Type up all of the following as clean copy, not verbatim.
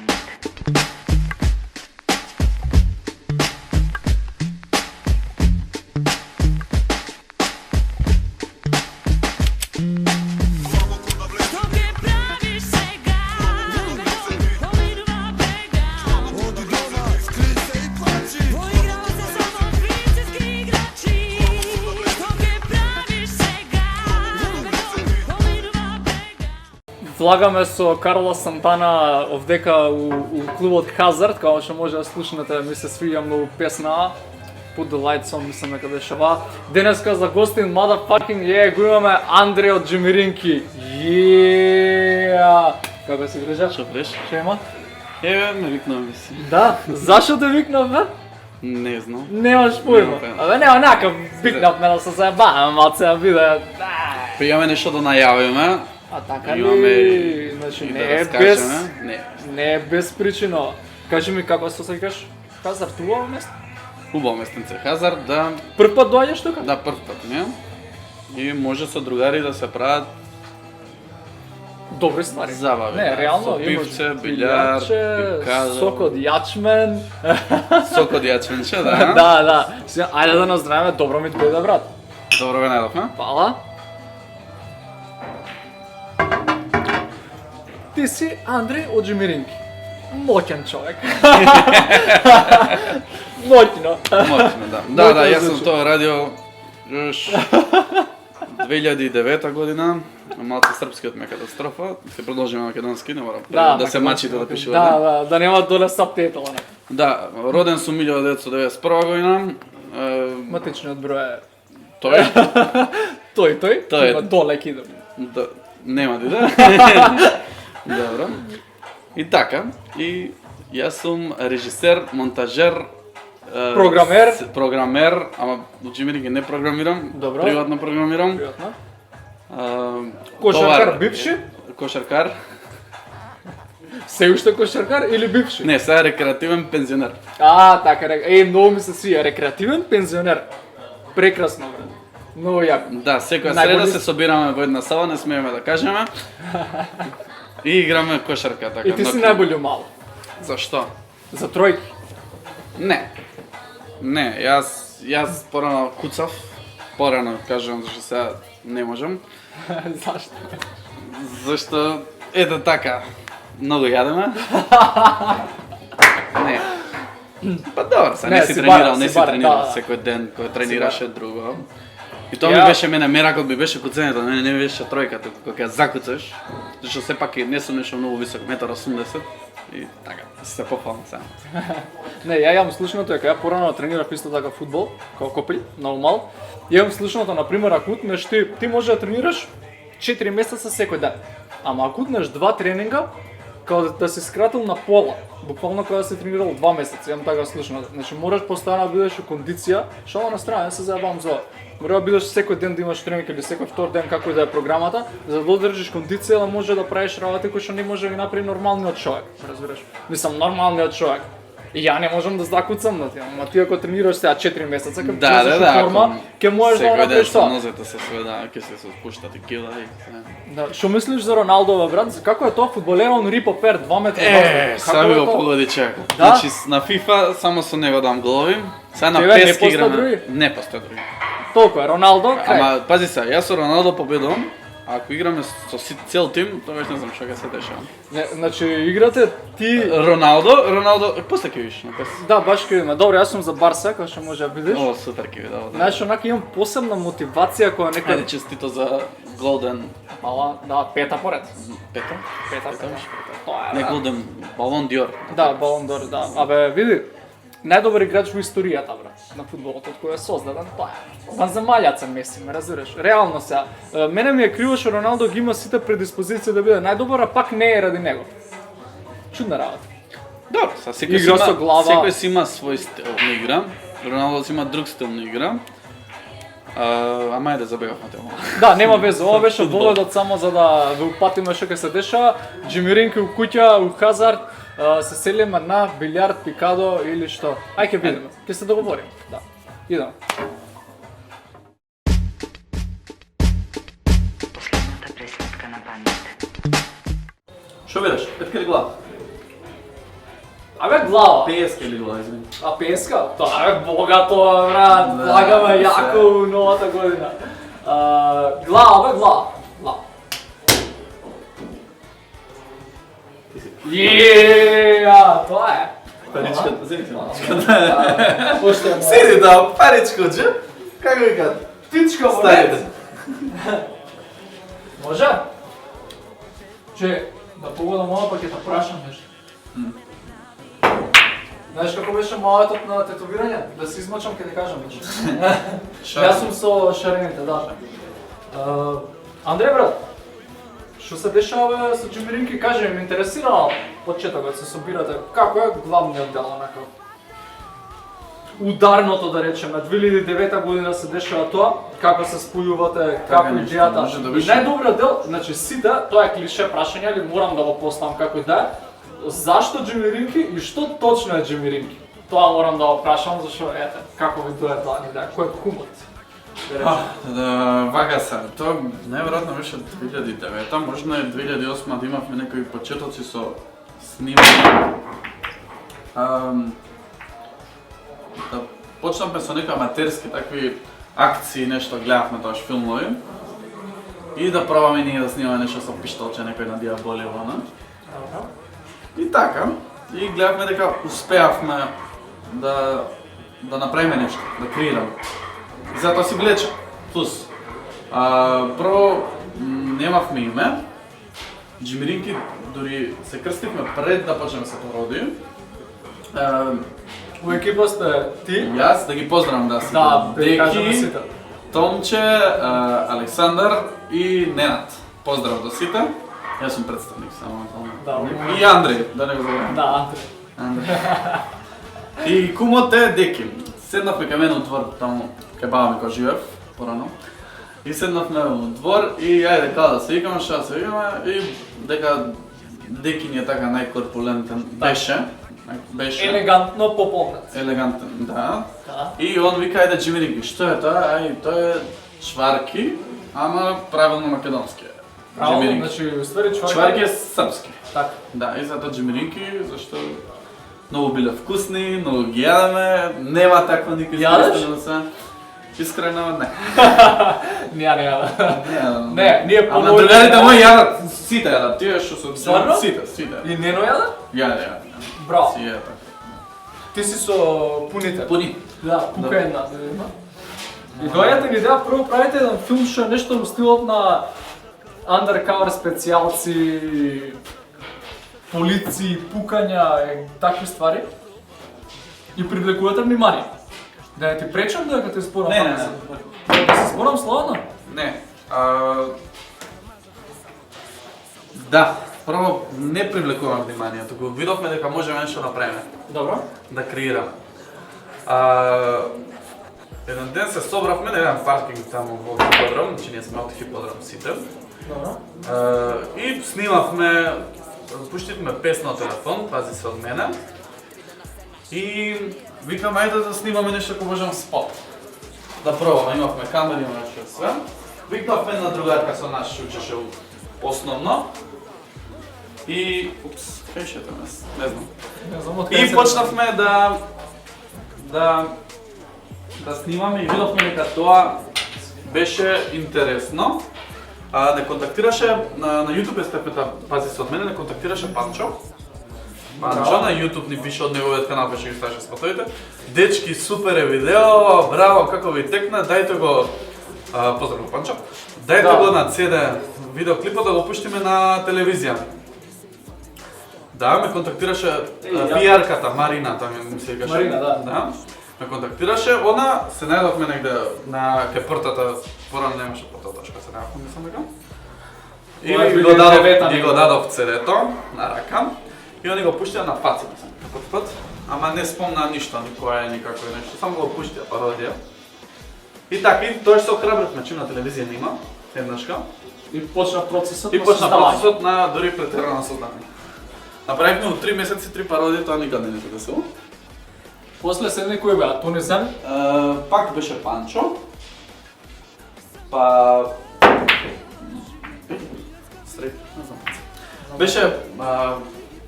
памет. Влагаме со Карла Сантана овдека у клубот Хазард, као што може да слушнете, ми се свиѓа многу песна. Put the lights on, мислам дека беше ова. Денеска за гостин motherfucking го имаме Андре од Джимиринки. Како се грижа? Што преш? Што има? Ме викнав ми си. Да, зашо те викнав, бе? Не знам. Немаш појма. Абе нема нака викнав ме да се заебаваме, малце да биде. Па имаме нешто да најавиме. А така Имаме ли? Значи и не да е раскажеме. без не е без причина. Кажи ми како се осеќаш? Хазард убаво место? Убаво местенце Хазард, да, Прв пат доаѓаш тука? да прв пат, не? И може со другари да се прават Добри ствари. забави. Не, да. реално Со имаш пивце, билјар, пивкада, сок од јачмен. сок од јачменче, да. Да, да. Сега, ајде да наздравиме, добро ми дојде, брат. Добро ве најдовме. Фала. Ти си Андреј од Джимиринки. Моќен човек. Моќно. Моќно, да. Да, да, јас сум тоа радио još 2009 година. Малце српскиот ме катастрофа. Се продолжи на македонски, не морам да се мачите да пишувате. Да, нема доле сабтитла. Да, роден сум 1991 година. Матичниот број е Тој? тој, има доле кидам. Да, нема да иде. Добро. И така, и јас сум режисер, монтажер, програмер, ама во Джимиринки не програмирам, Добро. приватно програмирам. Пријатно. Кошаркар, Кошаркар бивши? Кошаркар. Се уште кошаркар или бивши? Не, сега рекреативен пензионер. Така, многу ми се свија, рекреативен пензионер. Прекрасно, бре. Многу јако. Да, секоја Најголи- среда се собираме во една сала, не смееме да кажеме. И играме кошарка, така. И ти си ноќно. најбољи мало. Зашто? За тројки. Не. Не, јас порано куцав. Порано кажувам зашто сега не можам. Зашто? Зашто ето така. Многу јадеме. Не. Па добро, са Не, не си си тренирал, барам, не си си барам, тренирал да. секој ден кој тренираше друго. И тоа Ја- ми беше мене, меракот ми беше куцењето, мене не ми беше тројката, кога ја закуцаш, зашто сепак и не сум нешто многу висок, 1,80 м и така, се пофалам сега. Не, ја имам слушното дека ја порано тренирав исто така фудбал, како копри, многу мал. Имам слушното, на пример, ако утнеш ти може да тренираш 4 месеца секој ден. Ама ако утнеш 2 тренинга, као да си скратил на пола, буквално кога да си тренирал 2 месеца, имам така слушно. Значи мораш постојано да бидеш у кондиција, што на страна не се заебавам за ова. Мора да бидеш секој ден да имаш тренинг или секој втор ден како и да е програмата, за да одржиш кондиција да може да правиш работи кои што не може да ги направи нормалниот човек, разбираш? Мислам нормалниот човек. И ја не можам да закуцам на тие, ама ти ако тренираш сега 4 месеца, кога влезеш во форма, ќе можеш да го направиш Секој ден тоа. со нозете се сведа, ќе се спуштат и кила и се. Да, што мислиш за Роналдо, бе, брат? Како е тоа фудбалер, он рипо пер 2 метра воздух? Сами е го тоа? погоди човек. Да? Значи на FIFA само со него дам голови. Сега на Тебе не PES постојат играме. други? Не постои други. Толку е, Роналдо, крај. Ама пази се, јас со Роналдо победувам. А ако играме со цел тим, тоа веќе не знам што ќе се дешава. Не, значи играте ти... Роналдо, после ќе видиш на PES. Да, баш ќе видиме. Добро, јас сум за Барса, како што може да видиш. О, супер ќе видам. Да. Знаеш, онака имам посебна мотивација која Ајде некој... честито за Голден Мала, да, пета поред. пета. Пета. Тоа е, Не да. Голден, Балон Диор. Да, Балон дор, да. Абе, види, најдобар играч во историјата, брат, на фудбалот од кој е создаден, тоа е. Ванземалјаца Меси, ме разбираш? Реално сега, мене ми е криво што Роналдо ги има сите предиспозиции да биде најдобар, а пак не е ради него. Чудна работа. Добро, са секој Игра си со има, глава. секој си има свој стил на игра. Роналдо си има друг стил на игра. Ама да забегавме тема. Да, нема веза, ова беше доведот само за да ве упатиме што ќе се деша. Джимиринки у куќа, у Хазард, се селиме на билјард, пикадо или што. Ај ќе видиме, ќе се договориме. Да. Идеме. Последната пресметка на памет. Што видиш? Петка ли глава? Абе глава. Песка или глава, извини. А песка? Тоа е богато, брат. Да, Влагаме се. јако у новата година. Глава, бе, глава. Глава. Тоа е. Паричката, вземи си паричката. Поштено. Седи да, паричка от джеб. Как го викат? Птичка во Ставите. ред. Може? Че, да погодам ова па ќе те прашам нешто. Знаеш како беше мојатот на тетовирање? Да се измачам ќе ти кажам нешто. Јас сум со шарените, да. Андреј брат, што се дешава со Джимиринки, кажи ми, интересира почетокот се собирате, како е главниот дел онака? Ударното да речеме, 2009 година се дешава тоа, како се спојувате, Така како нешто, идејата. може да И беше. најдобриот дел, значи сите, тоа е клише прашање, али морам да го поставам како и да е. Зашто Джимиринки и што точно е Джимиринки? Тоа морам да го прашам, зашто ете, како ви дое тоа идеја, кој е кумот? Да речеме. Вака се, тоа најверојатно беше 2009, можда е 2008 да имавме некои почетоци со снимање. Да почнавме со некои аматерски такви акции, нешто гледавме тоаш филмови. И да пробаме ние да снимаме нешто со пиштолче, некој на Диаболево, не? И така, и гледавме дека успеавме да направиме нешто, да креираме. И затоа си влече. Плюс, прво немавме име. Джимиринки дури се крстивме пред да почнеме се породи. Во екипа сте ти? Јас да ги поздравам да сите. Да, да ги кажаме Деки, сите. Томче, Александар и Ненад. Поздрав до сите. Јас сум представник само. Да, И Андреј, да не го забравам. Да, Андреј. Андреј. И кумот е Деки. Седнавме кај мене у двор, таму кај баба ми кој живеев порано. И седнавме у двор и ајде као да се викаме, што да се викаме и дека Деки ни е така најкорпулентен беше. Беше Елегантно пополнет. елегантен, да. Да. И он вика ајде Джимиринки, што е тоа? Ај, тоа е чварки, ама правилно македонски. Право, Джимиринки. значи, уствари Чварки е српски. Така. Да, и затоа Джимиринки, зашто многу биле вкусни, многу ги јадеме, нема таква никој Јадеш? да се. Искрено не. Не. Не, ние Ама помогнеме. другарите мои јадат, сите јадат, тие што се Стварно? сите. И Нено јаде? Јаде. Браво. Си е така. Ти си со пуните. Пуни. Да, пука една. И дојдете ни идеја, прво правите еден филм што е нешто во стилот на undercover специјалци, полици, пукања и такви ствари. И привлекувате внимание. Да не ти пречам дека те спорам? Не. Да се спорам слободно? Не. Да, прво не привлекувам внимание, туку видовме дека можеме нешто да направиме, Добро. да креираме. Еден ден се собравме на еден паркинг таму во хиподром, значи ние сме од хиподром сите. Добро. И снимавме, пуштивме песна на телефон, пази се од мене. И викам ајде да снимаме нешто ако можам спот. Да пробаме, имавме камери, имаме нешто све. Викнавме една другарка со нас што учеше основно. И упс, кај тоа не знам. Не знам од И почнавме да снимаме и видовме дека тоа беше интересно. Не контактираше на YouTube е степета, пази се од мене, не контактираше Панчо. Панчо на YouTube ни пише од неговиот канал, беше ги ставаше спотовите. Дечки, супер е видео, браво, како ви текна, дајте го, поздрав Панчо, дајте го на CD видеоклипот да го пуштиме на телевизија. Да, ме контактираше PR-ката Марина, тоа ми се викаше. Марина, да. Ме контактираше, она се најдовме негде на кај портата, порано немаше портата, што се најдовме, мислам дека. И го дадов CD-то на рака. И они го пуштија на фаци, мислам, како пат. Ама не спомна ништо, никоја, никако нешто, само го пуштија пародија. И така, и тоа што се охрабревме, чим на телевизија нема, еднашка. И почна процесот И на почна создавање. процесот на дури претерано создавање. Направивме у 3 месеци 3 пародии, тоа никаде не се десило. После седни кој беа? Тони Зен? Пак беше Панчо. Па... Стрейт, не знам. Беше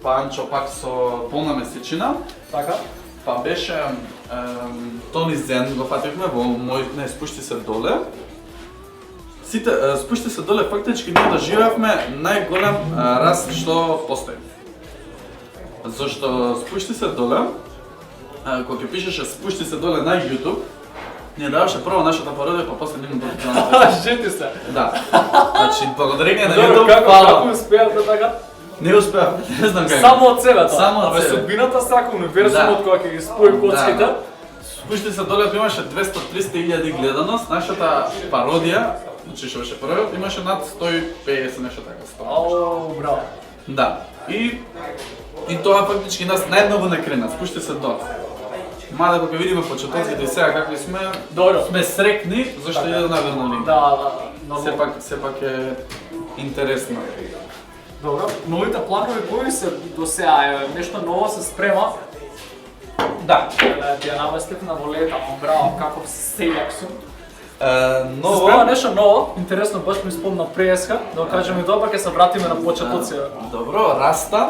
Панчо пак со полна месечина. Така? Па беше Тони Зен, го фативме во мој не спушти се доле. Сите спушти се доле фактички ние доживевме најголем раст што постои. Зашто спушти се доле, кога ќе пишеше спушти се доле на YouTube, ние даваше прво нашата пародија, па после нивно професионалната. Жити се. Да. Значи благодарение на Добро, YouTube, како фала. успеав да така? Не успеав, не знам како. Само од себе тоа. Само од Абе, себе. судбината сака универзумот кога ќе ги спои коцките. Да. Спушти се доле имаше 200-300 илјади гледаност, нашата пародија, значи што беше првиот, имаше над 150 нешто така. 100. Ау, браво. Да. И тоа фактички нас најмногу не крена, спушти се доле. Мада кога видиме почетоците и сега какви сме, Добро. сме срекни зашто иде на верна линија. Да, нормално. Сепак е интересно. Добро. Новите планови кои се до сега? Нешто ново се спрема? Да. Ти ја наместив на волета, браво, каков селјак сум. Се Ново. спрема нешто ново, интересно, баш ми спомна преска, да кажем и тоа, ќе се вратиме на почетоци. Добро, Раста,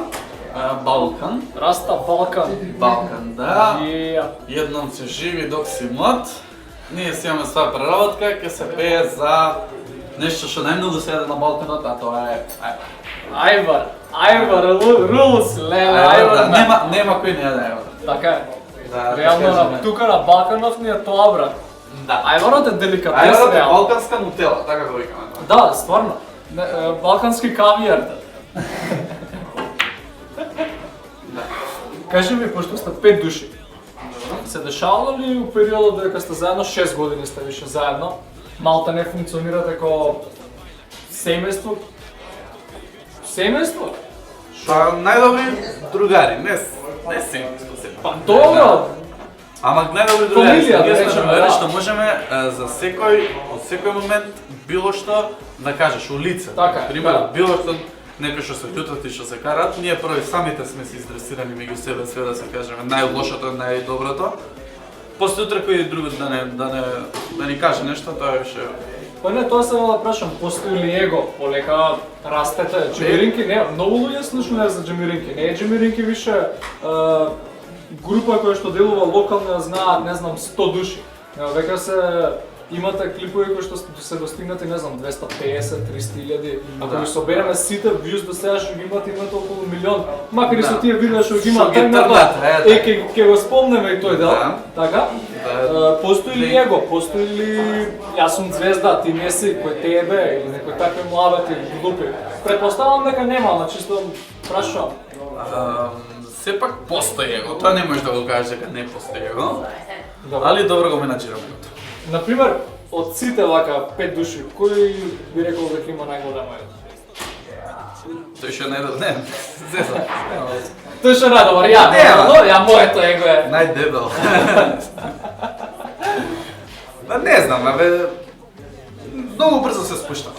Балкан. Раста Балкан. Балкан, да. И Едном се живи док си млад. Ние си имаме своја преработка, ќе се пее за нешто што најмногу се јаде на Балканот, а тоа е Ајвар, Рулс, леле, Ајвар. Ајвар. Нема кој не јаде Ајвар. Така е. Да, Реално тука на Балканов ни е тоа, брат. Да. Ајварот е деликатес, Ајварот е реално. балканска нутела, така го викаме. Да, стварно. Балкански кавијар. Кажи ми, пошто сте 5 души, се дешавало ли у периодот дека сте заедно 6 години сте више заедно, малта не функционирате како семејство? Семејство? Па најдобри другари, не семејство се. Па добро! Ама најдобри другари, Фамилија, ние да сме речеме, другари да. што можеме за од секој момент било што да кажеш у лице. Така, Пример, да. било што некои што се љутат и што се карат, ние први самите сме се издресирани меѓу себе, све да се кажеме најлошото, најдоброто. После утре кој друг да ни каже нешто, тоа беше. Па не, тоа се да прашам, постои ли его, полека растете, Джемиринки, не, многу луѓе слушнале за Джемиринки, не е Джемиринки више група која што делува локално, знаат, не знам, 100 души. Века се имате клипови кои што се достигнати, не знам, 250-300 илјади. Ако ги собереме сите views до сега што ги имате околу милион. Макар и со тие видеа што ги имат ќе го спомнеме и тој дел. Така? Постои ли его? Постои ли јас сум звезда, ти не си, кој тебе или некој такви муабети, глупи? Претпоставам дека нема, ама чисто прашувам. Сепак постои его, тоа не можеш да го кажеш дека не постои его. Добро. Али добро го менаџираме. Например, од сите вака 5 души, кој би рекол дека има најголема его? Тој што не, зеза. Тој што најдобар, ја моето его е. Најдебел. Не знам, абе, многу брзо се спушта.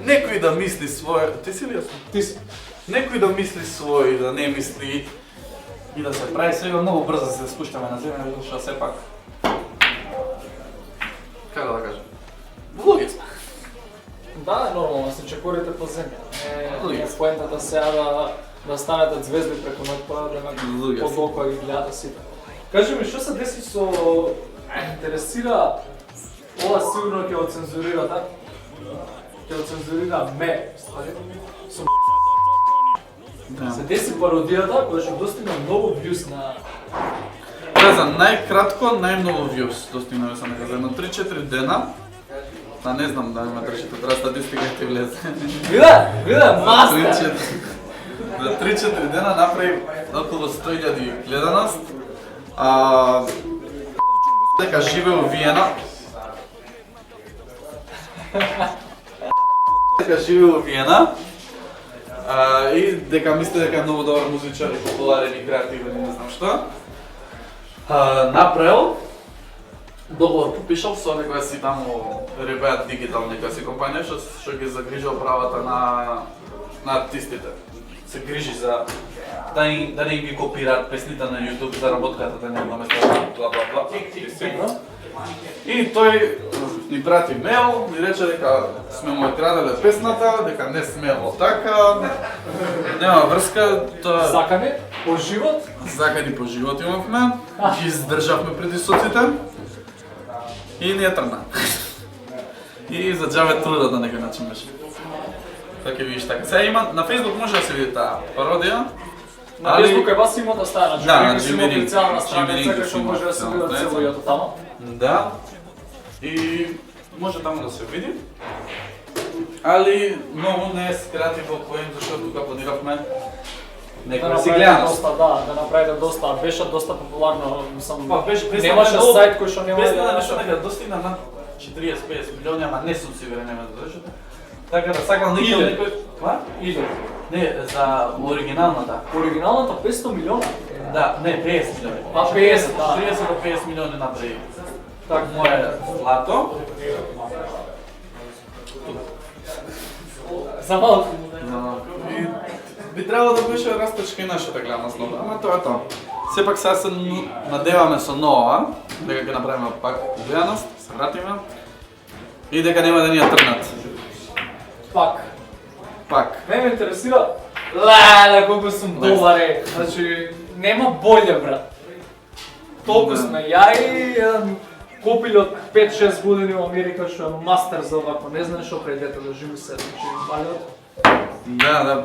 Некој да мисли свој, ти си ли јас? Ти си. Некој да мисли свој, да не мисли и да се прави сега многу брзо се спуштаме на земја, што сепак како да кажам, влоги сме. Да, нормално, се чекорите по земја. Не е Луѓе. поентата сега да станете звезди преку ноќ, па Луѓе да се. под око ги гледате сите. Кажи ми, што се деси со... Интересира, ова сигурно ќе го цензурирате. Ќе го цензурира ме, со се деси пародијата која што достигна многу views на... За најкратко, најмногу views достигнаме се нека за едно 3-4 дена. Да не знам да има држите, треба статистика ќе влезе. Виде, мастер! За 3-4 дена направи околу 100.000 гледаност. Дека живе у Виена. Дека живе у Виена. И дека мисли дека е многу добар музичар и популарен и креативен и не знам што. Направил договор подпишал со некоја си таму Ребеат Дигитал, некоја си компанија што ги загрижува правата на артистите. се грижи за да не ги копираат песните на YouTube, заработката да не намесва бла бла бла. И тој ни прати мейл, ни рече дека сме му краделе песната, дека не смело така, нема врска, тоа... Закани по живот? Закани по живот имавме, ги издржавме притисоците и не тргна. И за џабе труда на некој начин беше. Така видиш така. Сега има, на Facebook може да се види таа пародија. На Facebook е вас има да стане, да, си има официјална страница, кај што може да се видат целојото тамо. Да. И може таму да се види. Али многу не е скративо поем, зашто тука планиравме некоја си гледаност. Да направите доста, беше доста популарно, Па беше немаше сајт кој што нема да нешто дека достигна на 40-50 милиони, ама не сум сигурен нема да дошто. Така да сакам некој... Ка? Или? Не, за оригиналната. Оригиналната 500 милиона? Да, не, 50 милиони. А 50, да. 30 до 50 милиони направи. Так, мое злато. За малку. И би требало да беше растечка и нашата главна основа, ама тоа е тоа. Сепак сега се надеваме со нова, дека ќе направиме пак гледаност, се вратиме и дека нема да ни ја тргнат. Пак. Ме интересира, леле, колку сум добар е, значи, нема болje, брат. Толку сме, ја и копил од 5-6 години во Америка што е мастер за овако, не знаеш што предете да живи се, значи, балиот. Да,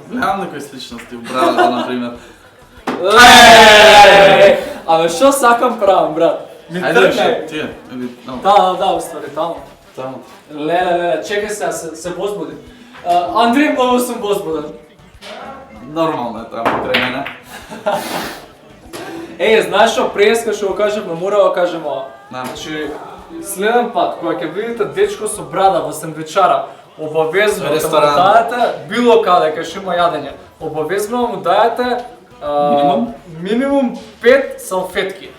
гледам некои сличности у брадата, например. Абе, што сакам правам, брат? Ми тргне. Тие, Да, уствари, таму. Таму. Леле, чекај сега, се возбудим. Андреј, многу сум возбуден. Нормално е тоа покрај мене. Знаеш што, преска што го кажем, мора да кажем ова. Значи, следен пат, кога ќе видите дечко со брада во сендвичара, обавезно да му дајате било каде кај што има јадење, обавезно му дајате минимум 5 салфетки.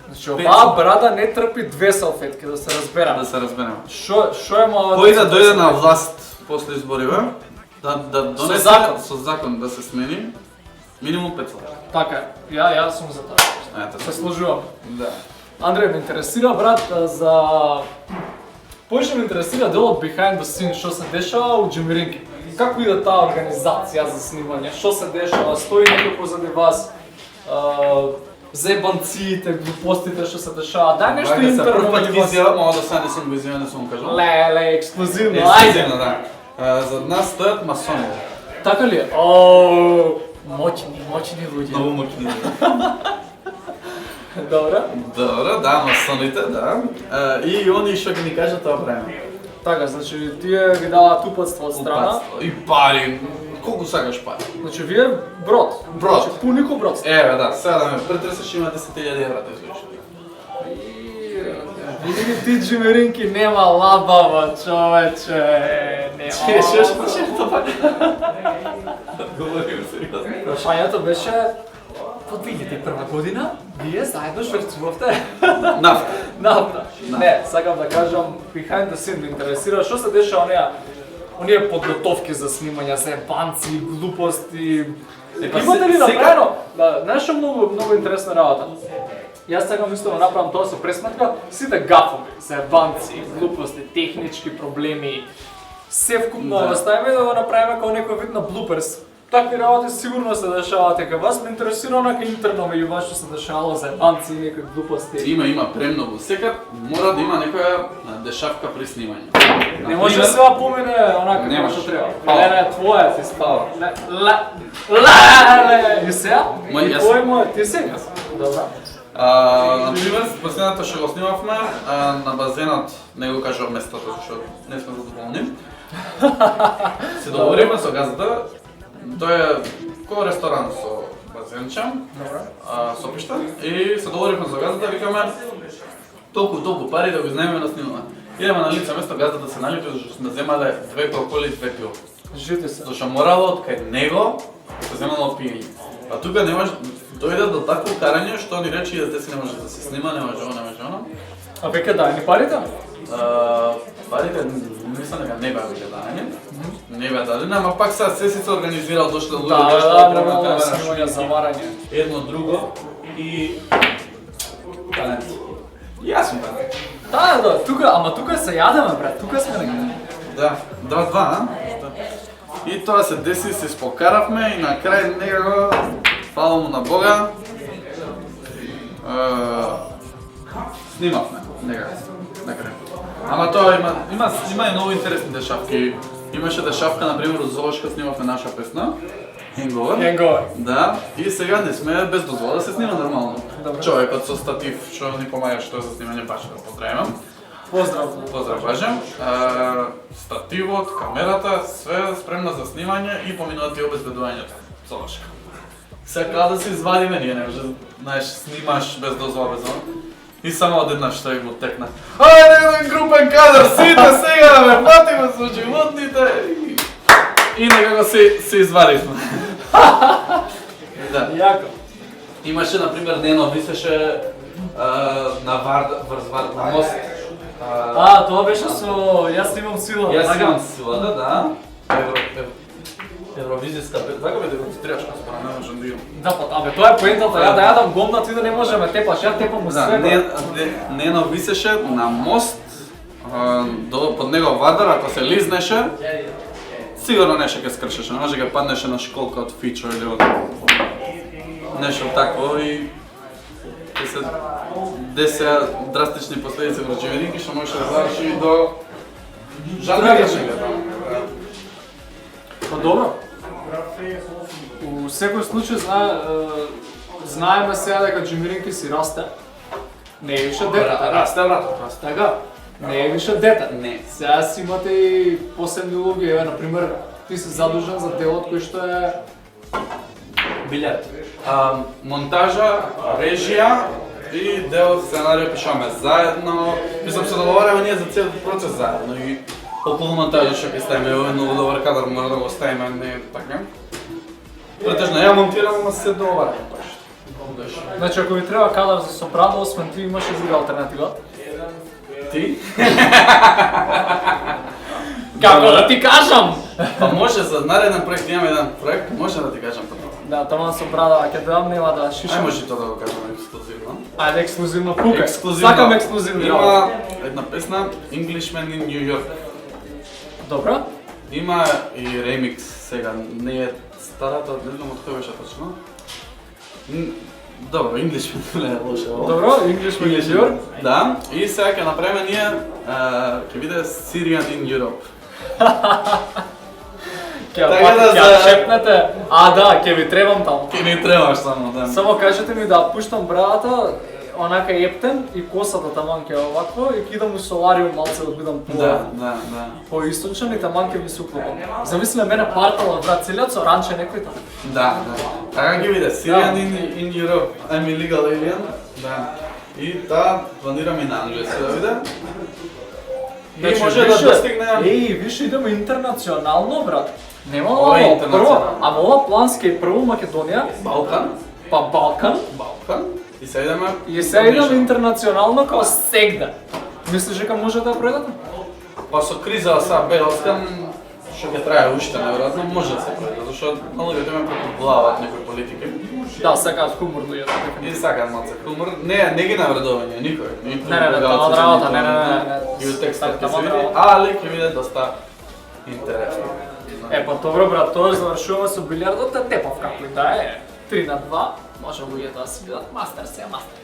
Значи, оваа брада не трпи 2 салфетки, да се разберам. Да се разберем. Што е мала... Кој да дојде на власт после избориве, да донесе со закон да се смени, минимум 5 салфетки. Така, ја сум за тоа. Се сложувам. Да. Андреј, ме интересира, брат, за... Повеќе ме интересира делот behind the scenes, што се дешава у Џемеринки. Како иде таа организација за снимање? Што се дешава? Стои некој позади вас? Зебанциите, глупостите што се дешава? Дај нешто интерно меѓу вас. Мога да се не сум го изјавен, не сум кажал. Леле, ексклузивно, ајде! Да. За нас стојат масони. Така ли е? Моćni луѓе. Многу моќни. Добре. Добре, да, масоните, да. И они што ќе ни кажат тоа време. Така, значи тие ви даваат упатство од страна. И пари. Колку сакаш пари? Значи вие брод. Брод. Значи пунико брод. Еве, да, сега да ме претресеш има 10.000 евра да извиш. Види ти Џемеринки нема лабава, човече. Нема. Што пак? Говорим сериозно. Прашањето беше по 2001 година, вие заедно шверцувавте нафта. Не, сакам да кажам, behind the scene ме интересира, што се дешава оние подготовки за снимање, заебанци, глупости. Имате ли направено? Да, знаеш што многу интересна работа. Јас сакам исто да направам тоа со пресметка, сите гафови, заебанци, глупости, технички проблеми, се вкупно да ставиме да го направиме како некој вид на блуперс. Такви работи сигурно се дешаваат дека вас ме интересира онака интерно меѓу вас што се дешавало за банци и некои глупости. Има премногу. Секад мора да има некоја дешавка при снимање. Не може да се помине онака како што треба. Леле, твоја ти става. Леле, и сега? И твој мој, ти сега? Добра. Например, последното што го снимавме на базенот, не го кажав местото што не сме задоволни. Се договоривме со газата. Тоа е кој ресторан со базенче, со пишта, и се договоривме со газата, викаме толку пари да го изнемеме да снимаме. Идеме на лице место газата да се налюти, зашто сме земале 2 коли и 2 пиво. Жити се. Зашто морало од кај него се земало пиење. А тука не може дојде до такво карање што ни рече да се не може да се снима, не може оно. А веќе дај ни парите? Парите мислам дека не беа веќе даени. Не бе дали, ама пак се се организирал, дошле луѓе, Да, нормално снимање за варање. едно друго и талент. Јас сум талент. Да, тука се јадеме, брат, тука сме некаде. Да, 2-2, а? И тоа се деси, се спокаравме и на крај некако, фала му на Бога, снимавме некако, на крај. Ама тоа има и многу интересни дешавки. Имаше дешавка, например, од Золашка снимавме наша песна, Hangover. Да, и сега не сме без дозвола да се снима нормално. Добре. Човекот со статив што ни помага што е за снимање, баш да поздравам. Поздрав кажам. Стативот, камерата, све спремно за снимање и поминати обезбедувањето. Золашка. Сега да се извадиме, ние не може, знаеш, снимаш без дозвола, без дозвола. И само одеднаш тој го текна. Ајде еден групен кадар, сите сега да ме фатиме со животните. И некако се извадивме. Да. Јако. Имаше, например, Нено висеше на на мост. Тоа беше со јас имам сила. Јас имам силата, да. Евровизијска, така бе демонстрираш на спора, не можам да имам. Да, абе тоа е поентата, ја да јадам гомна, ти да не можеме тепаш, ја тепам све. Нено висеше на мост, под него вадар, ако се лизнеше, сигурно нешто ќе скршеше, може ќе паднеше на школка од Фичо или од нешто такво и се десеа драстични последици во Џеверинки, што може да заврши до жалбите. Па добро. У секој случај знаеме сега дека Џемиринки си расте. Не е више дете, така? Расте, брат, расте. Така, не е више дете. Не. Сега си имате и посебни улоги, еве, например, ти си задужан за делот кој што е билет. Монтажа, режија и дел сценарија пишаме заедно. Мислам се договараме ние за цел процес заедно и околу монтажа што ќе ставиме, е многу добар кадар, мора да го ставиме, не е така. Претежно, ја монтирам, ама се договараме баш. Значи, ако ви треба кадар за Сопрано, освен ти имаш и друга алтернатива. Ти? Како да ти кажам? Па може за нареден проект, имаме еден проект, може да ти кажам тоа. Да, таман Сопрано, ќе дојам, нема да шишам. Ај може тоа да го кажам ексклузивно. Ајде ексклузивно пука. Ексклузивно. Сакам ексклузивно. Има една песна, Englishman in New York. Добро. Има и ремикс сега, не е старата, не знам од кој беше точно. Добро, Englishman не е лошо. Добро, Englishman in New York. Да, и сега ќе направиме ние, ќе биде Syrian in Europe. Ќе шепнете, да, ќе ви требам таму. Ќе ни требаш само, да. Само кажете ми да пуштам брадата, онака ептен и косата таман ќе овакво и ќе идам у солариум малце да бидам по-источен и таман ќе ми се уклопам. Замисле мене партала брат целиот со ранче некој таму. Да. Така ќе биде Syrian in Europe, I'm illegal alien. Да. И таа планираме и на англиски да биде. И може да достигне... Више идеме интернационално, брат. Нема Ова е интернационално. Ама ова плански е прво Македонија, Балкан. па Балкан, И сега идеме... и сега идеме интернационално као сегда. Мислиш дека може да ја пројдете? Па со криза са Белскан, што ќе трае уште наверојатно, може да се пројде, зашто на луѓето ме преповлаваат некои политики. Да, сакаат хумор луѓето. И сакаат малце хумор. Не ги навредување никој. Не, тама работа, не. И од текстот ќе се види, али ќе биде доста интересно. Па добро брат, тоа завршуваме со билијардот, тепав како и да е. 3-2, може луѓето да си бидат мастер, сега мастер.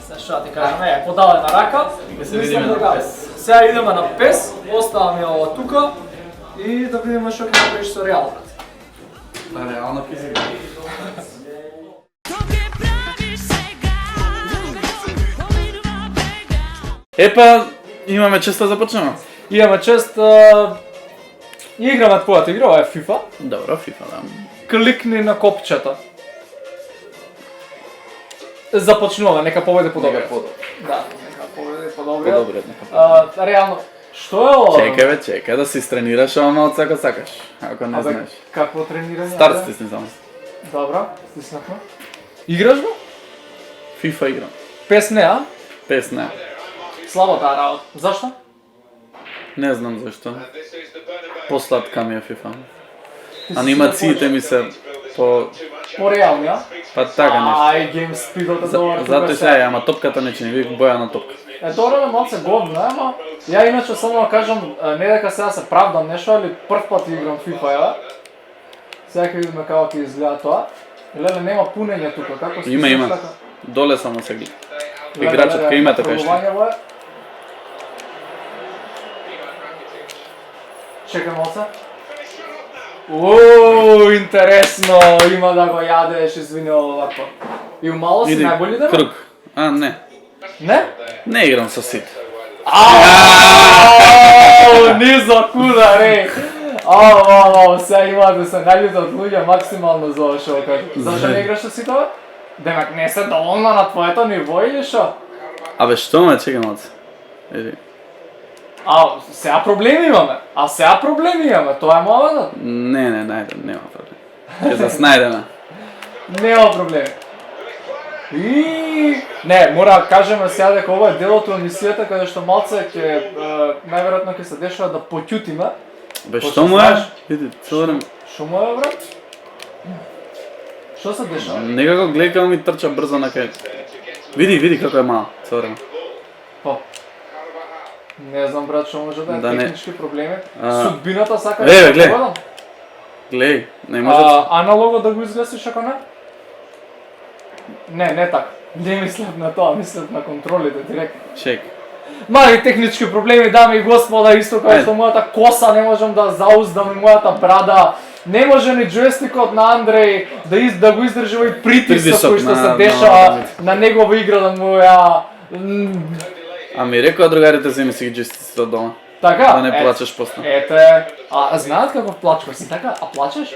Се што ти кажам, подадена рака. Ќе се видиме на пес. Сега идеме на пес, оставаме ова тука и да видиме што ќе направиш со Реал, брат. Реална физика. Епа, имаме чест да започнеме. Имаме чест, играме твојата игра, ова е FIFA. Добро, FIFA, да. Кликни на копчето. Започнуваме, нека победе подобриот. Да, нека победе подобриот. Подобриот, нека. Реално, што е ова? Чекај да се истренираш ама од сака сакаш, ако не знаеш. Какво тренирање? Старт стисни само. Добро, стиснахме. Играш го? FIFA играм. Пес не, а? Пес не. Слабо таа работа. Зашто? Не знам зашто. Посладка ми е FIFA. Анимациите ми се По-реални, а? па така нешто. Ај, гейм спидот е добар. Затоа и сега, ама топката не чини, вик бојана топка. Е, добро е малце годно, ама ја иначе само да кажам, не дека сега се правдам нешто, али прв пат играм FIFA, ја. Сега ќе видиме како ќе изгледа тоа. Леле, нема пунење тука, како се Има. така? Доле само се гледа. Играчот кај има така што. Чекай малце. Ооо, интересно, има да го јадеш, извини овако. И умало си Иди, најболи да круг. А, не. Не? Не играм со сите. Ааа, низо куда, ре. Ау, сега има да се наљутат луѓе максимално за ова шо кажа. Зашто не играш со ситове? Демек не се доволна на твоето ниво или шо? Абе што ме, чекай малце. Иди. Сега проблеми имаме. Сега проблеми имаме, тоа е мовата. Не, најдем, нема проблем. Ќе се снајдеме. Нема проблеми. И не, мора да кажеме сега дека ова е делото од емисијата каде што малце ќе најверојатно ќе се дешава да поќутиме. Бе што му е? Види, цело време. Шо му е, брат? Што се дешава? Некако гледај како ми трча брзо на кај. Види како е мал, цело време. Па. Не знам, брат, што може да е технички проблеми. Судбината сака Гледај, да гледај. погодам. Гледај, не може. Аналого да го изгласиш ако не? Не така. Не мислев на тоа, мислев на контролите директно. Чек. Мали технички проблеми, дами и господа, исто како што мојата коса не можам да зауздам и мојата брада. Не може ни джойстикот на Андреј да го издржува и притисок кој што се дешава на негова игра да му ја... Ами рекоа другарите земи си ги джойстиците од дома. Така? Да не плачеш после. Ете, знаат како плачува си така? А плачеш?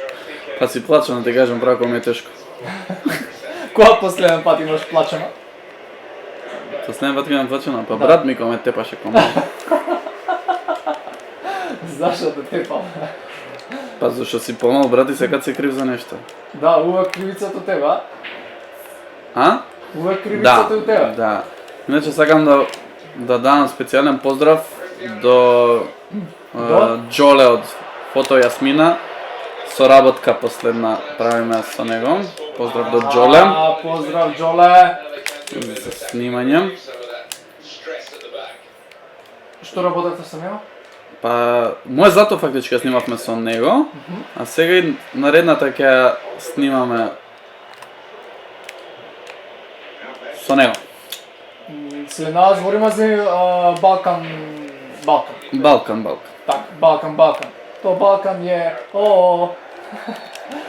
Па си плачам, да ти кажам право кога ми е тешко. Кога последен пат имаш плачено? Последен пат имам плачено, па брат ми кога ме тепаше кома. Зашто те тепам? Па зашто си помал брат и секад си крив за нешто. Да, увек кривицата тебе, а? А? Увек кривицата у тебе. Да. Иначе сакам да дам специјален поздрав до Џоле од Фото Јасмина. Соработка последна правиме со него. Поздрав до Џоле. Поздрав Џоле. За снимање. Што работите со него? Па, мој зато фактички снимавме со него, а сега и наредната ќе снимаме со него. Се збориме за Балкан. Балкан. Так, Балкан. То Балкан е...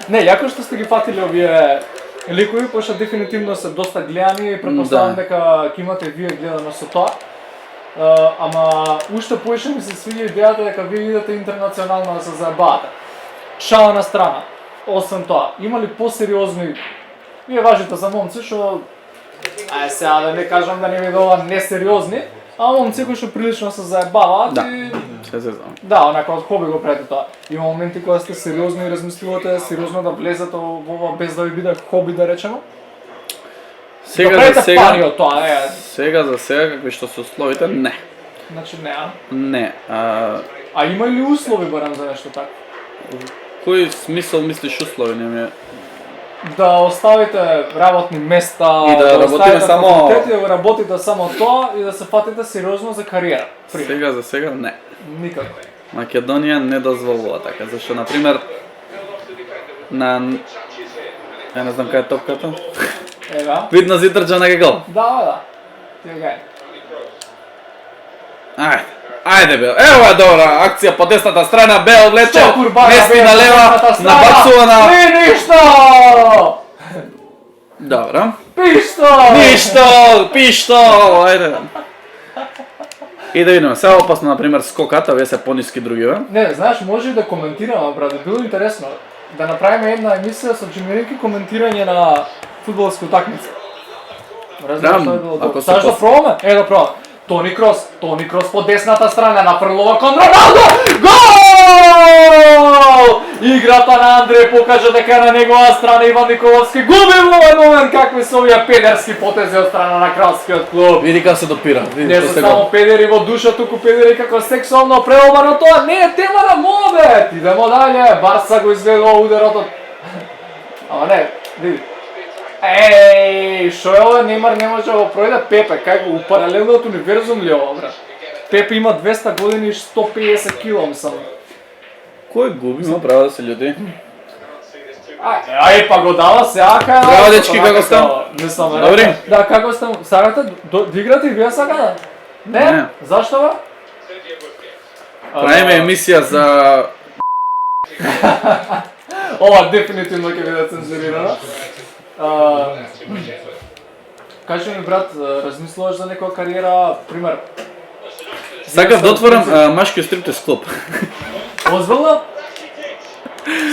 Не, јако што сте ги фатили овие ликови, пошто дефинитивно се доста гледани и претпоставам дека ќе имате вие гледано со тоа. Ама уште поише ми се свиѓа идејата дека вие идете интернационално да се заебавате. Шала на страна. Освен тоа, има ли посериозни... Вие важите за момци што... сега да не кажам да не ви дова несериозни, а момци кои што прилично се заебаваат и... Се знам. Да, онака од хоби го правите тоа. Има моменти кога сте сериозни и размислувате сериозно да влезете во ова без да ви биде хоби да речемо. Сега за сега, пари од тоа, сега за сега какви што се условите, не. Значи не, а? Не. А има ли услови барем за нешто така? Кој смисол мислиш услови не ми е? Да оставите работни места, и да работите само факултети, да работите само тоа и да се фатите сериозно за кариера. Сега за сега не. Никако. Македонија не дозволува така, зашто на пример ја не знам кај е топката. Ева. Видно си трча на гол. Да. Тега. Ајде бе. Ево е добра акција по десната страна, бе одвлече. Мести на лева, набацува на... Не, ништо! Добра. Пишто! Пишто! Ајде. И да видиме, сега опасно, например, скоката, вие се пониски другиве. Не, знаеш, може и да коментираме, брат, било интересно. Да направиме една емисија со дженерики коментирање на фудбалска утакмица. Разбираш што е било добро. Саш да пробаме? Да пробаме. Тони Крос по десната страна, нафрлува кон Роналдо! Гол! Играта на Андреј покажа дека на негова страна Иван Николовски губи во овој момент какви се овие педерски потези од страна на кралскиот клуб. Види како се допира. Види Не што се се само го. педери во душа, туку педери како сексуално преобано, тоа не е тема на мобет. Идемо дале, Барса го изведува ударот од... Ама не, види. Еј, шо е ова, Неймар не може да го пројде Пепе, кај го, у паралелниот универзум ли ова, брат? Пепе има 200 години и 150 килом сам. Кој губи, има право да се људи. Ај, па го дава се ака. Браво, дечки, како стам? Не сам, Добри? Да, како стам? Сакате да играте и вие сакате? Не? Не. Зашто бе? Правиме емисија за... Ова дефинитивно ќе биде цензурирано. Кажи ми, брат, размислуваш за некоја кариера, пример? Сакав да отворам машки стриптиз клуб. Озвелно?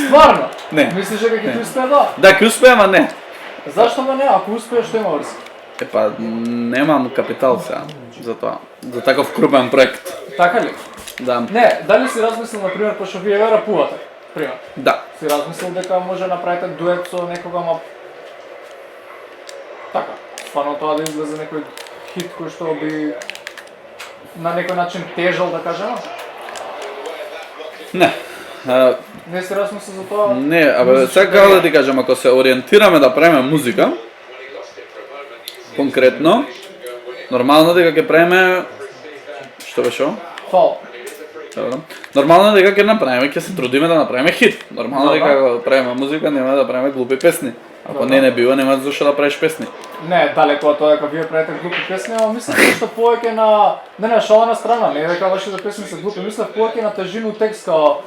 Стварно? Не. Мислиш дека ќе ти успее да? Да, ќе успеам, а не. Зашто бе не? Ако успееш, што има врз? Епа, немам капитал сега за тоа. За таков крупен проект. Така ли? Да. Не, дали си размислил, например, пошто вие рапувате? Пример. Да. Си размислил дека може да направите дует со некога, ма... Така, стварно тоа да излезе некој хит кој што би на некој начин тежал, да кажем? Не. Не си размислил за тоа? Не, абе, Музичка сега како да ти кажам, ако се ориентираме да правиме музика, конкретно, нормално дека ќе правиме... Што беше ова? Фал. Добро. Нормално дека ќе направиме, ќе се трудиме да направиме хит. Нормално дека ако правиме музика, нема да правиме глупи песни. Ако не бива, нема зашто да правиш песни. Не, далеко од тоа дека вие правите глупи песни, ама мислам што повеќе на... Не, шала на страна, не дека вашите песни се глупи, мислам повеќе на тежину текст као...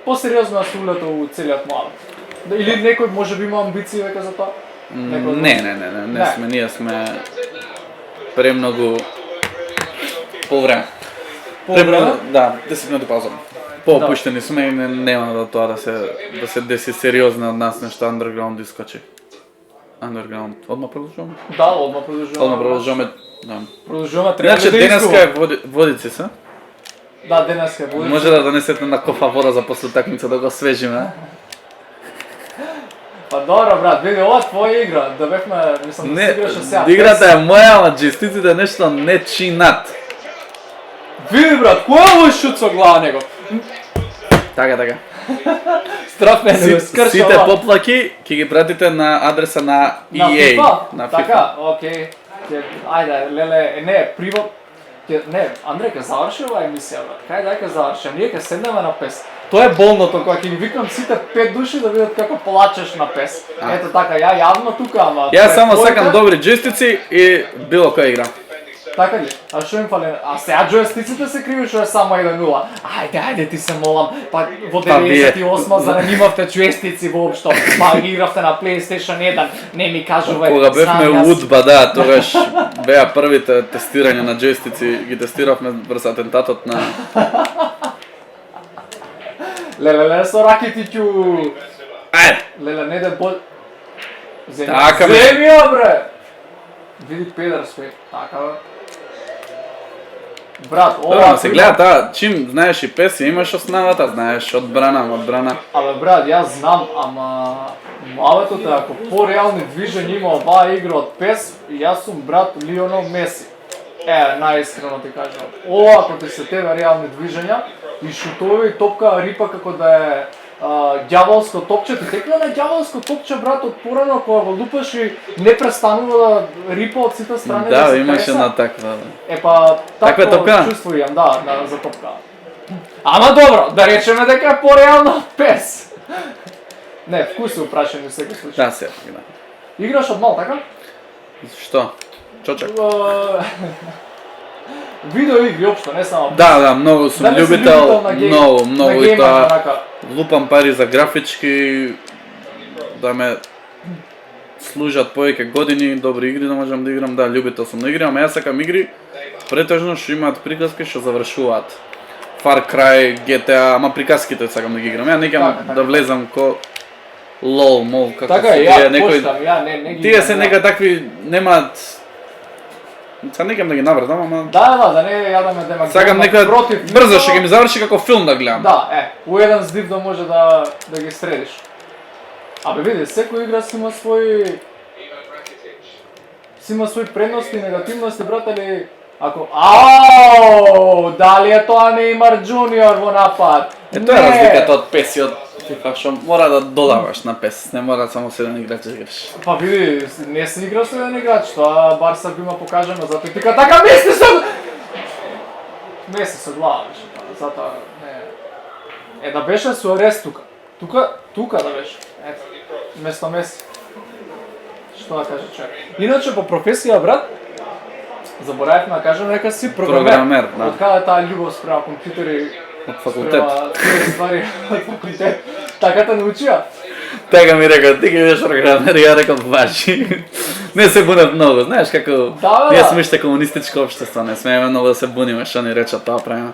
Посериозно да се улета у целиот млад. Или некој може би има амбиции дека за тоа? Не сме, ние сме премногу по-време. По-време? Да, 10 минути пауза. По-опуштени сме и нема да тоа да се деси сериозно од нас нешто underground искочи. Underground. Одма продолжуваме? Да, одма продолжуваме. Одма продолжуваме. Да. Продолжуваме, треба Иначе да денеска е водици се. Да, денеска е водици. Може да донесете на кофа вода за после такмица да го освежиме. Па добро, брат, види, ова твоја игра, да бевме, мислам да Не, си играше сега. играта е моја, ама джестиците нешто не чинат. Види, брат, кој е овој шут со глава него? Така. Страф ме не скрша. Сите поплаки ќе ги пратите на адреса на На EA. FIFA? На FIFA. Така, окей. Ајде, леле, не, приват... Не, Андреј, ке заврши ова емисија, брат. Кај дај ке заврши, а ние ке седнеме на пес. Тоа е болното, кога ќе ги викнам сите 5 души да видат како плачеш на пес. Ето така, ја јавно тука, ама... Јас само сакам добри джестици и било која игра. Така ли? А што им фали? А сега джойстиците се криви што е само 1-0. Ајде, ти се молам. Па во 98 за да немавте джойстици воопшто. Па игравте на PlayStation 1. Не ми кажувај. Кога бевме у Удба, да, тогаш беа првите тестирања на джойстици, ги тестиравме врз атентатот на... Леле, со ракетиќу. Ајде! Леле, не да бол... Така, бе. Земи ја, бре! Види педер све. Така, бе. Брат, ова... Се гледа таа, чим знаеш и песни, имаш основата, знаеш одбрана. Абе брат, јас знам, ама малетото е ако по-реални движења има оваа игра од PES, јас сум брат Лионел Меси. Најискрено ти кажам. Ова ако ти се тебе реални движења и шутови и топка рипа како да е ѓаволско топче, ти текна на ѓаволско топче брат од порано кога го лупаш и не престанува да рипа од сите страни Да, се имаше треса. на таква. Па Таква такво топка? чувство имам, да, за топка. Ама добро, да речеме дека е по-реално од PES. Не, вкусно прашање во секој случај. Да, се, да. Играш од мал, така? Што? Чочак? Видео игри општо, не само. Да, многу сум Дали си љубител, на многу и тоа. рака. Лупам пари за графички, да ме служат повеќе години, добри игри да можам да играм, да, љубител сум на игри, ама јас сакам игри претежно што имаат приказки што завршуваат. Far Cry, GTA, ама приказките сакам да ги играм. Ја не ќе да влезам ко LOL, мол, како Така се е, ја некои... поштам, ја не ги Тие се нека такви, немаат Сега некам да ги навредам, ама... Да не јадаме демак. Сакам некоја против брзо нивото. што ќе ми заврши како филм да гледам. Да, у еден здив да може да ги средиш. Абе види, секој игра си има свој предности и негативности, братели. Ако дали е тоа Неймар Джуниор во напад? Тоа е разликата од PES и од FIFA, што мора да додаваш на PES, не мора само седен играч да играш. Па види, не си играл со еден играч, тоа Барса го има покажано, затоа и тика така мести со глава беше, затоа не. Да беше Суарес тука. Тука да беше. Ето, место Меси. Што да каже човек. Иначе по професија, брат, заборавивме да кажем дека си програмер. Да. Од каде таа љубов спрема компјутери, Од факултет. тие ствари од факултет. Така те научија. Тега ми рекол, ти ќе бидеш програмер, ја рекол важи. Не се бунат многу, знаеш како ние сме уште комунистичко општество, не смееме многу да се буниме што ни речат тоа правиме.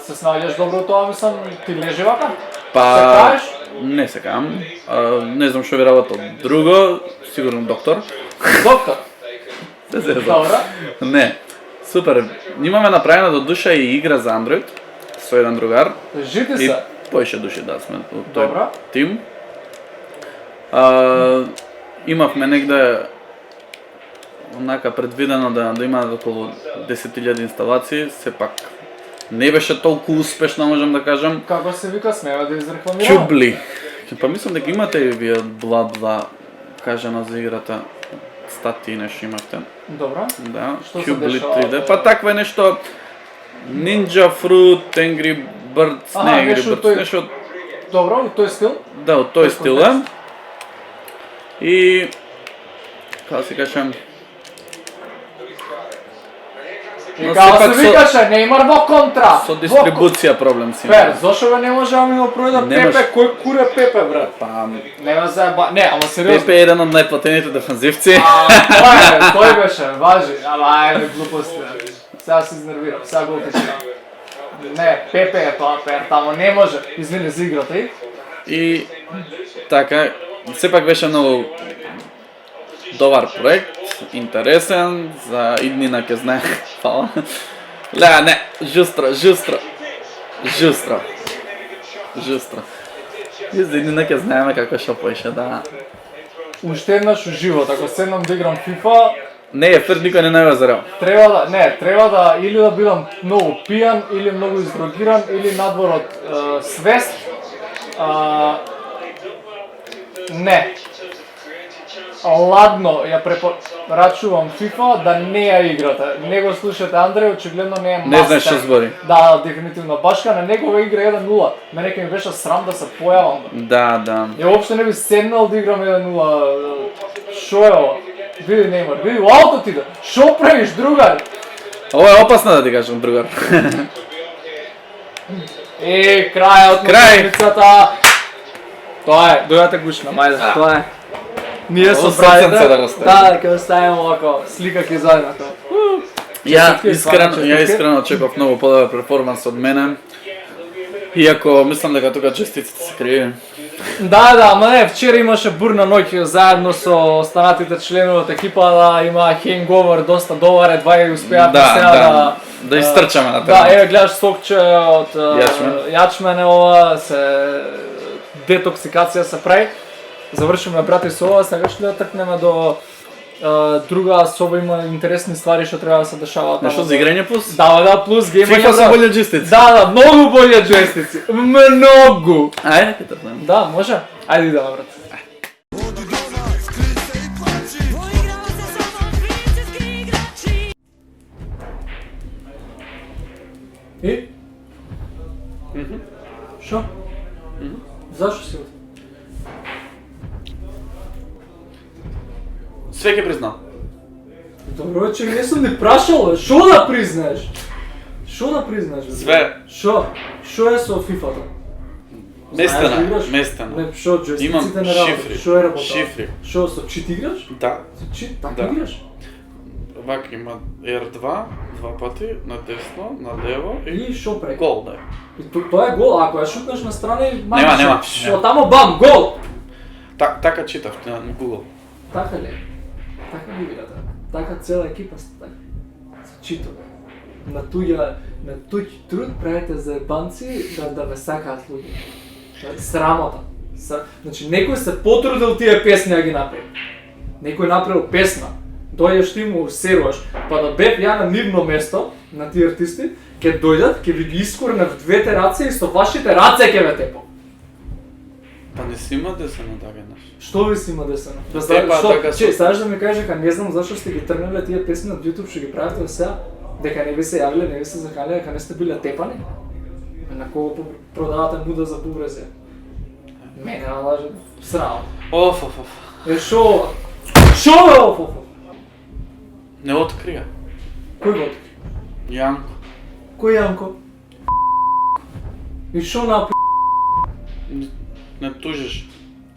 Се снаоѓаш добро тоа, мислам, ти лежи вака? Па Се каеш? не се каам. Не знам што ви работел. Друго, сигурно доктор. Доктор. Добра. Не. Супер. Имаме направена до душа и игра за Android со еден другар. Жити И се. поише души да сме од тој Добра. тим. Имавме негде онака предвидено да има околу 10.000 инсталации, сепак не беше толку успешно, можам да кажам. Како се вика, смева да изрекламираме? Чубли. Па мислам дека имате и вие бла кажано за играта. Статии нешто имавте. Добра. Да, Што се Чубли дешава? 3D. Па таква е нешто Ninja Fruit, Angry Birds, не Angry нешто Birds, тој- нешто Добро, у тој стил? да, од тој стил е. И како се кажам, И Но како сепак се викаше, Неймар во контра. со дистрибуција проблем си Пер, има. зошто бе не може да ми го продаде Немаш. Пепе, кој куре Пепе, брат? Па Нема заеба, не, ама сериозно. Пепе е еден од најплатените дефанзивци. Тој беше, важи, ама ајде глупости. Сега се изнервирам, сега го утеширам. Не, Пепе е тоа, Пер, тамо не може. Извини за играта и. И така, сепак беше многу добар проект, интересен, за иднина ќе знае. Фала. Леа, не, жустро. И за иднина ќе знаеме како што поише, да. Уште еднаш у живот, ако седнам да играм FIFA, Не, ефир никој не најава за реал. треба да или да бидам многу пијан, или многу издрогиран, или надвор од свест. Не. Ладно, ја препорачувам FIFA да не ја играте. Не го слушате Андреј, очигледно не е мастер. Не знаеш што збори. Да, дефинитивно. Башка на негова игра 1-0. Мене ќе ми беше срам да се појавам. Да. Ја уопште не би седнал да играм 1-0. Шо е ова? Види Неймар, види у ауто ти да. Шо правиш, другар? Ова е опасно да ти кажам, другар. Крајот на Крај. седмицата. Тоа е, дојдете гушна, мајде, тоа е. Ние со Ово срценце да брајте, го ставим. да, ќе оставим овако, слика ќе заедно тоа. Ја искрено очекував многу подобар перформанс од мене. Иако мислам дека тука честиците се криви. Да, ама не, вчера имаше бурна ноќ заедно со останатите членови од екипа, има хенговер доста добар, едва ја успеавме сега да истрчаме на Да, терен. еве гледаш сокче од јачмен е ова, се детоксикација се прави. Завршиме брате со ова, сега што да тркнеме до друга соба, има интересни ствари што треба да се дешаваат. Нешто за играње плюс? Да, плюс геймање. FIFA се боле джестици. Да, многу боле джойстици. Многу. Ајде ќе тркнеме. Да, може. Ајде идеме брате. Poigrała ze sobą francuski graczy. И? Шо? Зашо си? Све ќе признам. Добро, че не сум ни прашал, бе. Шо да признаеш? Шо да признаеш, бе? Све. Шо? Шо е со FIFA-та? Местена. Не, шо, джойстиците Имам не работат. шифри. Шо е работа? Шифри. Шо, со чит играш? Да. Со чит? Така Да. играш? Вака има R2, два пати, на десно, на лево И шо прави? гол да е. И тоа е гол, ако ја шутнеш на страна и Нема. Шо тамо бам, гол! Така читав на Google. Така ли? Така ли играта? Така цела екипа сте така. чито. На туѓ труд правите заебанци да ве сакаат луѓе. Срамота. Значи некој се потрудил тие песни да ги направи. Некој направил песна. Дојдеш ти му серуваш, па да бев ја на нивно место на тие артисти, ќе дојдат, ќе ви ги искорнат в двете раце и со вашите раце ќе ве тепам. Па не си има десено така наш. Што ви си има десено? Да Тепа, што? така Че, со- сакаш да ми кажеш дека не знам зашто сте ги тргнале тие песни од YouTube, што ги правите сега, дека не ви се јавиле, не ви се закалиле, дека не сте биле тепани? На кого продавате муда за бубрези? Мене не лаже, срамо. Оф. Шо ова? Шо е ова? Не открија. Кој го откри? Јанко. Кој Јанко? И шо напи? Не тужиш.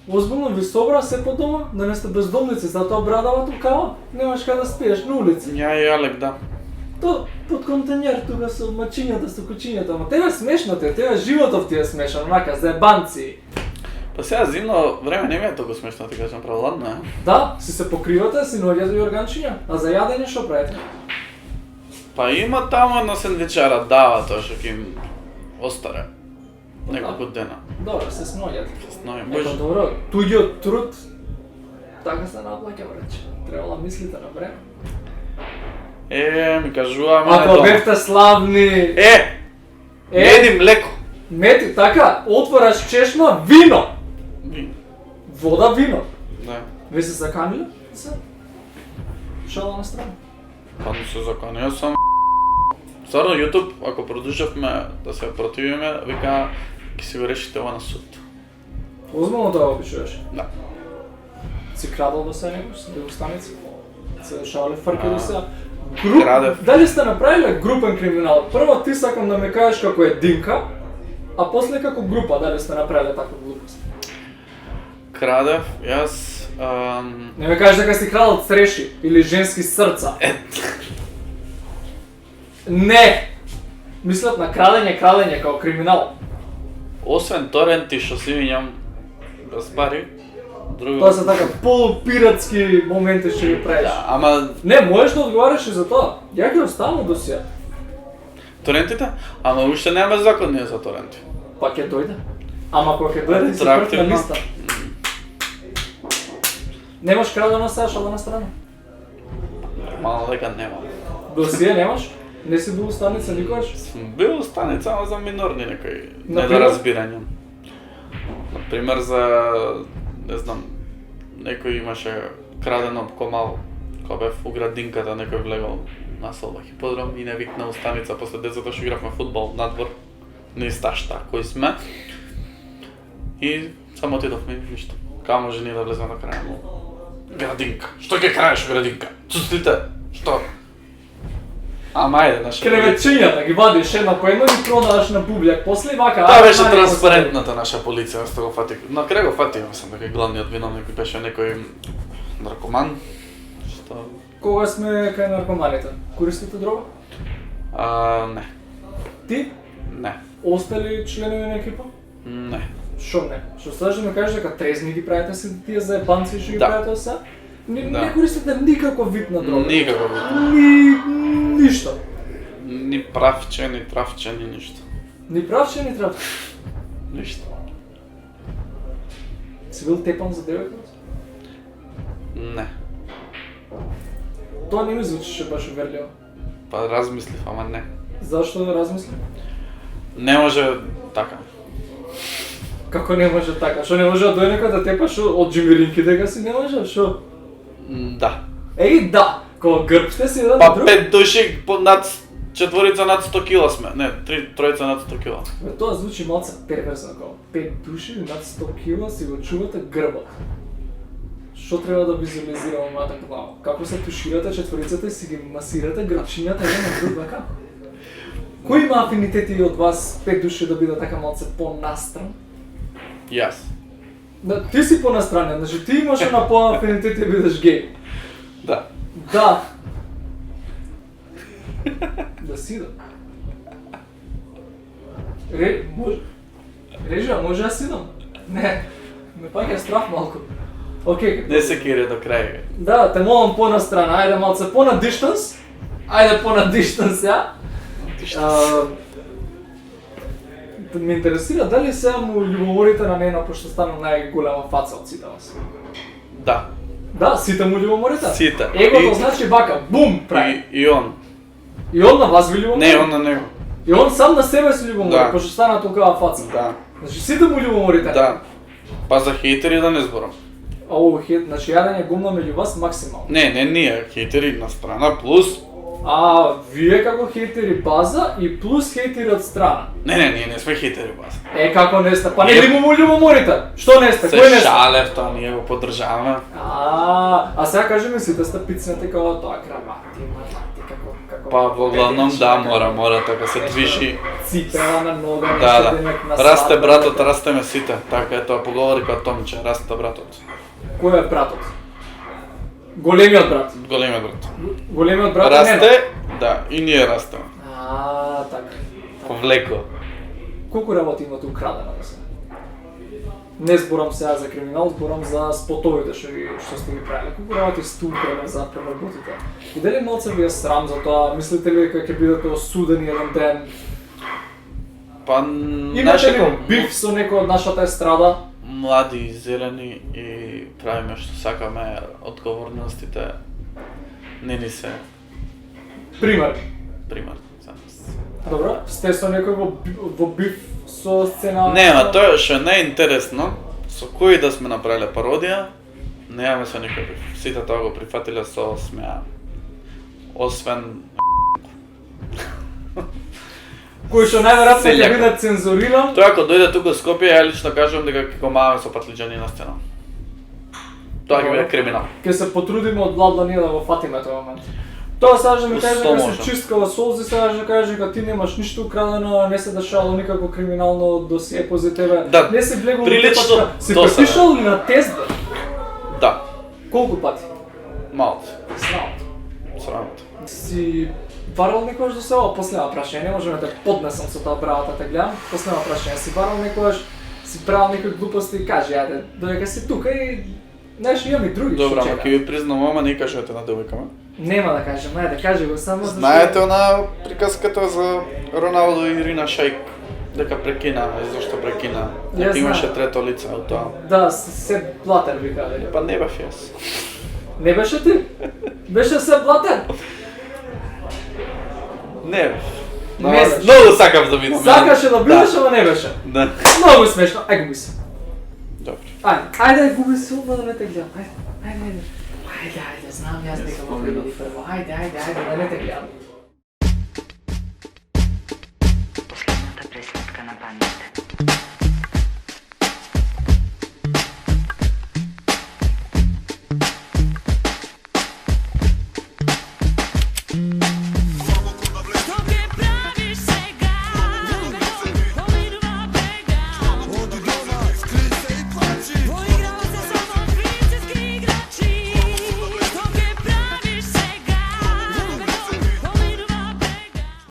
Озбилно ви собра се по дома, да не сте бездомници, затоа брадава тукава, немаш каде да спиеш на улици. Ја и Алек, да. То под контенер тука со мачињата, со кучињата, ама тебе смешно те, тебе животов ти е смешан, онака, заебанци. Па сега зимно време не ми е толку смешно, ти кажам право, ладно е. Да, си се покривате, си наоѓате и органчиња, а за јадење што правите? Па има таму едно сендвичара, дава тоа што ќе им остаре. Неколку дена. Добро, се сноѓате. Сној, Ето може. добро, туѓиот труд, така се наплаќа, брече. Требало мислите на време. Ми кажуваме на Ако дома. бевте славни... Еди млеко. Мети, така, отвораш чешма, вино! Вода, вино. Да. Ви се заканиле? Се? Шала на страна. Па не се законија сам. Стварно YouTube, ако продолжавме да се противиме, вика ќе си го решите ова на суд. Озбилно тоа го пишуваш. Да. Си крадал до сега некој, бил станица? Се дешавале фрки А, до сега? крадев. Дали сте направиле групен криминал? Прво ти сакам да ме кажеш како е Динка, а после како група дали сте направиле таква глупост? Крадев, јас... Не ме кажеш дека си крадал цреши или женски срца. Не! Мислат на крадење како криминал. Освен торенти што си имам без пари, друго... Тоа се така полупиратски моменти што ги правиш. Да, ама Не, можеш да одговараш и за тоа. Ја ги оставам до сега. торентите? Ама уште нема закон за торенти. Па ќе дојде. Ама кога ќе дојде ти си прв на Ретрактивно. листа. Немаш крадено сега шала на страна. Мало дека нема. Досија немаш? Не си бил у станица никогаш? Сум бил у станица, ама за минорни некои Например? недоразбирања. Например за, не знам, некој имаше крадено комал, кога бев у градинката, некој влегол на соба хиподром и не викна у станица после децата што игравме фудбал надвор, не сташта кој сме. И само отидовме и ништо. Камо жени да влеземе на крај му. Градинка. Што ќе краеш у градинка? Цуцлите? Што? Ама ајде, наша полиција. Кревечињата ги вадиш една по една и продаваш на бубљак. После вака... Тоа ајде, беше мајде, транспарентната наша полиција, што го фати. На крај го фати, мислам дека главниот виновник беше некој наркоман, што... Кога сме кај наркоманите? Користите дрога? Не. Ти? Не. Остали членови на екипа? Не. Шо не? Што сакаш да ми кажеш дека трезни ги правите си тие заебанци што ги Да. правите сега? Не Да. користите никаков вид на дрога. Никако. Ништо. Ни правче, ни травче, ни ништо. Ни правче, ни трав. Ништо. Си бил тепан за девојка? Не. Тоа не ми звучеше баш уверливо. Па размислив, ама не. Зашто да размислим? Не може така. Како не може така? Што не може да дојде некој да тепаш од джимиринки дека си не може? Што? Да. Еј да! Кога грбсте си еден Па на друг? 5 души по над четворица над 100 кила сме. Не, тројца над 100 кила. Бе, тоа звучи малце перверзно како 5 души над 100 кила си го чувате грбот. Што треба да визуализираме мојата глава? Како се туширате четворицата и си ги масирате грбчињата еден на друг вака? Кој има афинитети од вас 5 души да биде така малце по-настран? Јас. Да, ти си по-настранен, значи ти имаш на по-афинитети да бидеш геј. Да. Да. Да си да. Може... Режа, може да си дам? Не. Ме паѓа страх малку. Океј. Не се кире до крај. Да, те молам по-настрана, ајде малце по-на дистанс. Ајде понадишна сега. Ме интересира дали сега му љубоморите на Нена, пошто стана најголема фаца од сите вас. Да. Да, сите му љубоморите? Сите. Егото значи вака, бум, прави. И он. И он на вас ви љубомори? Не, он на него. И он сам на себе се љубомори, Да. пошто стана толкова фаца. Да. Значи сите му љубоморите? Да. Па за хейтери да не зборам. Оу, значи јадење гумна меѓу вас максимално. Не ние, хейтери на страна, плюс... Вие како хейтери база и плюс хейтери од страна. Не, ние не сме хейтери база. Како не сте? Па не ли му љубоморите? Што не сте? Се Кој не сте? шалев, тоа ние го поддржаваме. А сега кажи ми сите сте пицнати како тоа крамати, мати, како... Па во главном да, мора така се движи. Ципела на нога, Да, нешто денек на Расте свадба. братот, растеме сите. Така е тоа, поговори кога Томче, расте братот. Кој е братот? Големиот брат. Големиот брат. Големиот брат е Нена. Расте, да, и ние растеме. Така. Повлеко. Колку работи има тука крадено да се? Не зборам сега за криминал, зборам за спотовите што сте ги правили. Колку работи сте украли за преработите? И дали малце ви е срам за тоа? Мислите ли дека ќе бидете осудени еден ден? Па, Имате ли биф со некој од нашата естрада? млади, зелени и правиме што сакаме, одговорностите не ни се Пример. пример за нас. Добро, сте со некој во биф со сцена? Нема, тоа што е најинтересно, со кој да сме направиле пародија, немаме со никој биф. Сите тоа го прифатиле со смеа. Освен Кој што најверојатно ќе Селјака. биде цензуриран. Тоа ако дојде тука во Скопје, ја лично кажувам дека ќе го маваме со патлиџани на сцена. Тоа ќе биде криминал. Ќе се потрудиме од Влад да ние да го фатиме тој момент. Тоа сега да ми каже Сто дека може. се чисткава солзи, сега да каже дека ти немаш ништо украдено, не се дешавало никако криминално досие пози тебе. Да, Не се влегувал прилично Се досада. препишал ли на тест бе? Да, Колку пати? малце, Срамота. срамота. Си барал некојаш до сега? Последно прашање, не можам да те поднесам со тоа бравата те гледам. Последно прашање, си барал некојаш, си правил некои глупости и кажи, ајде, додека си тука и знаеш, имам и други Добра, ама чекаат. ќе ви признам, ама не кажете на девојкама. Нема да кажем, ајде, кажи го само зашто... Знаете она приказката за Роналдо и Ирина Шајк, дека прекина, и зашто прекина? Ја Дека имаше знам. трето лице од тоа. Да, се блатер ви кажа. Па не бев јас. Не беше ти? Беше се блатер? Не бев. Не Но аз беше. многу сакав да видам. Сакаше да бидеш, ама не беше. Да. Многу смешно, ај губи се. Добро. Ајде губи се, одма да не те гледам. Ајде, знам јас дека го види прво. Ајде, да не те гледам. Последната пресметка на бандите.